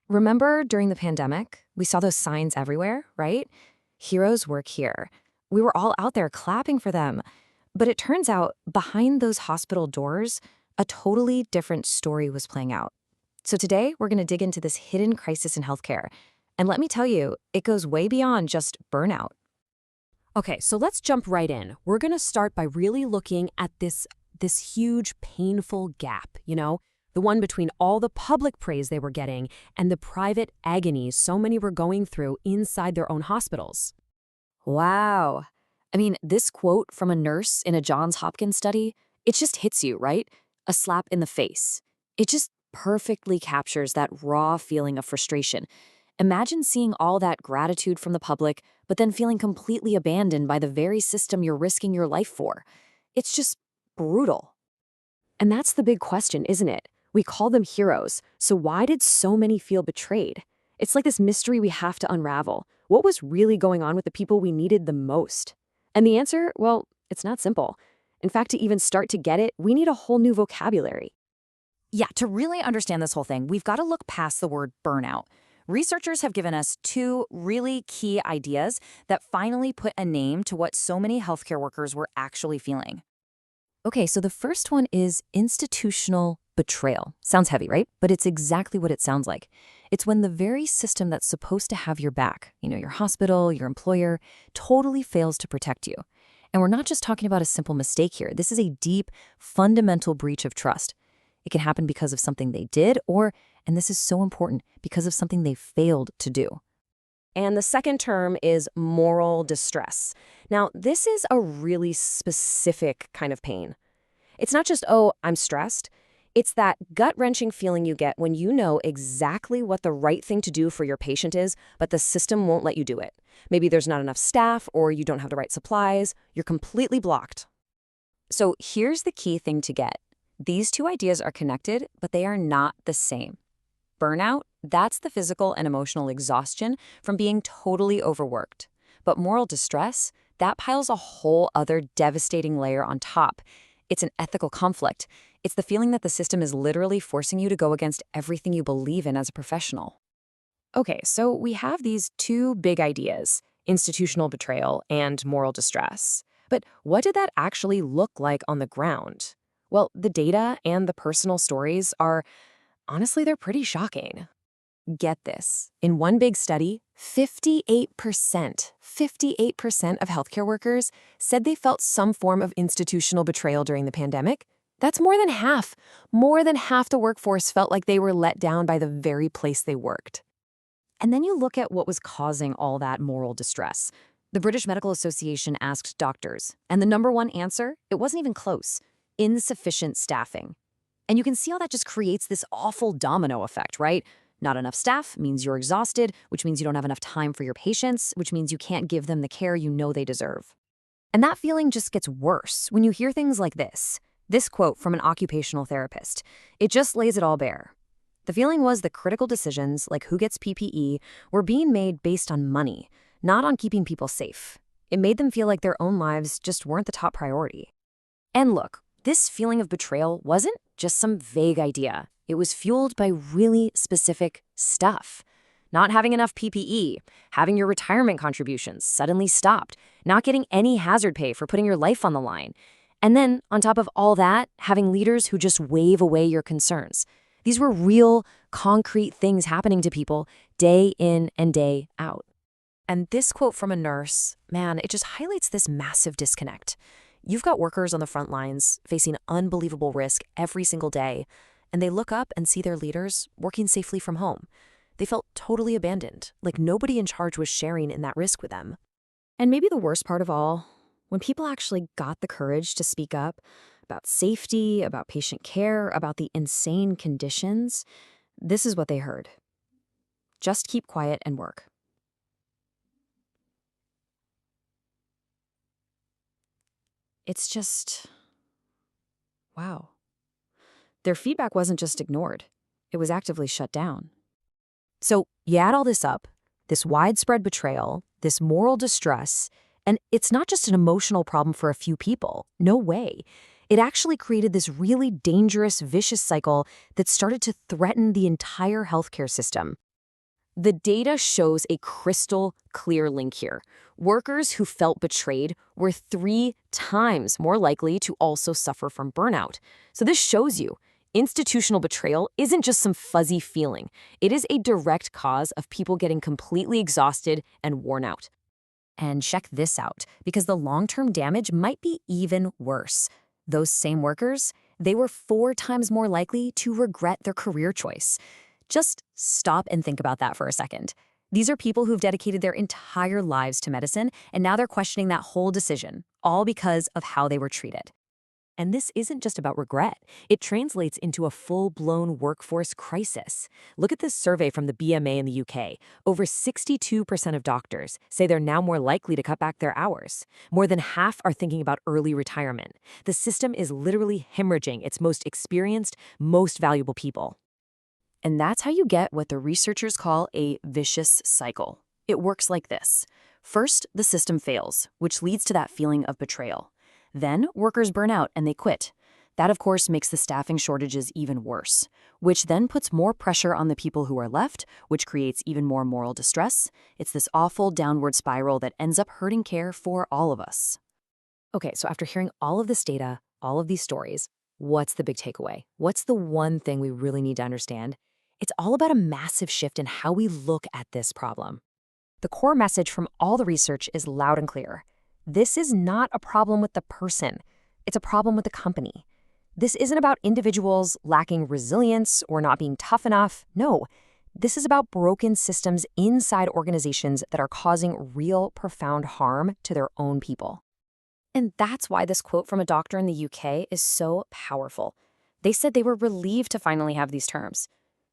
Remember during the pandemic, we saw those signs everywhere, right? Heroes work here. We were all out there clapping for them. But it turns out behind those hospital doors, a totally different story was playing out. So today, we're going to dig into this hidden crisis in healthcare. And let me tell you, it goes way beyond just burnout. Okay, so let's jump right in. We're going to start by really looking at this huge, painful gap, the one between all the public praise they were getting and the private agonies so many were going through inside their own hospitals. Wow. I mean, this quote from a nurse in a Johns Hopkins study, it just hits you, right? A slap in the face. It just perfectly captures that raw feeling of frustration. Imagine seeing all that gratitude from the public, but then feeling completely abandoned by the very system you're risking your life for. It's just brutal. And that's the big question, isn't it? We call them heroes, so why did so many feel betrayed? It's like this mystery we have to unravel. What was really going on with the people we needed the most? And the answer, well, it's not simple. In fact, to even start to get it, we need a whole new vocabulary. Yeah, to really understand this whole thing, we've got to look past the word burnout. Researchers have given us two really key ideas that finally put a name to what so many healthcare workers were actually feeling. Okay, so the first one is institutional betrayal. Sounds heavy, right? But it's exactly what it sounds like. It's when the very system that's supposed to have your back, your hospital, your employer, totally fails to protect you. And we're not just talking about a simple mistake here. This is a deep, fundamental breach of trust. It can happen because of something they did or, and this is so important, because of something they failed to do. And the second term is moral distress. Now, this is a really specific kind of pain. It's not just, oh, I'm stressed. It's that gut-wrenching feeling you get when you know exactly what the right thing to do for your patient is, but the system won't let you do it. Maybe there's not enough staff or you don't have the right supplies. You're completely blocked. So here's the key thing to get. These two ideas are connected, but they are not the same. Burnout, that's the physical and emotional exhaustion from being totally overworked. But moral distress, that piles a whole other devastating layer on top. It's an ethical conflict. It's the feeling that the system is literally forcing you to go against everything you believe in as a professional. Okay, so we have these two big ideas, institutional betrayal and moral distress. But what did that actually look like on the ground? Well, the data and the personal stories are, honestly, they're pretty shocking. Get this. In one big study, 58% of healthcare workers said they felt some form of institutional betrayal during the pandemic. That's more than half. More than half the workforce felt like they were let down by the very place they worked. And then you look at what was causing all that moral distress. The British Medical Association asked doctors, and the number one answer, it wasn't even close: insufficient staffing. And you can see how that just creates this awful domino effect, right? Not enough staff means you're exhausted, which means you don't have enough time for your patients, which means you can't give them the care you know they deserve. And that feeling just gets worse when you hear things like this. This quote from an occupational therapist. It just lays it all bare. The feeling was the critical decisions, like who gets PPE, were being made based on money, not on keeping people safe. It made them feel like their own lives just weren't the top priority. And look, this feeling of betrayal wasn't just some vague idea. It was fueled by really specific stuff. Not having enough PPE, having your retirement contributions suddenly stopped, not getting any hazard pay for putting your life on the line. And then, on top of all that, having leaders who just wave away your concerns. These were real, concrete things happening to people day in and day out. And this quote from a nurse, man, it just highlights this massive disconnect. You've got workers on the front lines facing unbelievable risk every single day, and they look up and see their leaders working safely from home. They felt totally abandoned, like nobody in charge was sharing in that risk with them. And maybe the worst part of all, when people actually got the courage to speak up about safety, about patient care, about the insane conditions, this is what they heard. Just keep quiet and work. It's just, wow. Their feedback wasn't just ignored. It was actively shut down. So you add all this up, this widespread betrayal, this moral distress, and it's not just an emotional problem for a few people. No way. It actually created this really dangerous, vicious cycle that started to threaten the entire healthcare system. The data shows a crystal clear link here. Workers who felt betrayed were 3 times more likely to also suffer from burnout. So this shows you institutional betrayal isn't just some fuzzy feeling. It is a direct cause of people getting completely exhausted and worn out. And check this out, because the long-term damage might be even worse. Those same workers, they were 4 times more likely to regret their career choice. Just stop and think about that for a second. These are people who've dedicated their entire lives to medicine, and now they're questioning that whole decision, all because of how they were treated. And this isn't just about regret. It translates into a full-blown workforce crisis. Look at this survey from the BMA in the UK. Over 62% of doctors say they're now more likely to cut back their hours. More than half are thinking about early retirement. The system is literally hemorrhaging its most experienced, most valuable people. And that's how you get what the researchers call a vicious cycle. It works like this. First, the system fails, which leads to that feeling of betrayal. Then, workers burn out and they quit. That, of course, makes the staffing shortages even worse, which then puts more pressure on the people who are left, which creates even more moral distress. It's this awful downward spiral that ends up hurting care for all of us. Okay, so after hearing all of this data, all of these stories, what's the big takeaway? What's the one thing we really need to understand? It's all about a massive shift in how we look at this problem. The core message from all the research is loud and clear. This is not a problem with the person. It's a problem with the company. This isn't about individuals lacking resilience or not being tough enough. No, this is about broken systems inside organizations that are causing real, profound harm to their own people. And that's why this quote from a doctor in the UK is so powerful. They said they were relieved to finally have these terms.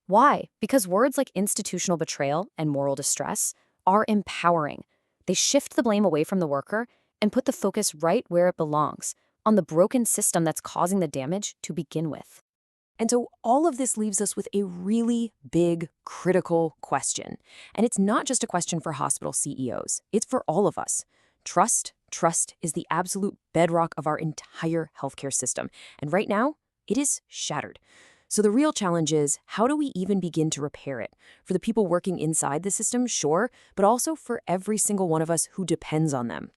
Why? Because words like institutional betrayal and moral distress are empowering. They shift the blame away from the worker and put the focus right where it belongs, on the broken system that's causing the damage to begin with. And so all of this leaves us with a really big, critical question. And it's not just a question for hospital CEOs. It's for all of us. Trust is the absolute bedrock of our entire healthcare system. And right now, it is shattered. So the real challenge is, how do we even begin to repair it? For the people working inside the system, sure, but also for every single one of us who depends on them.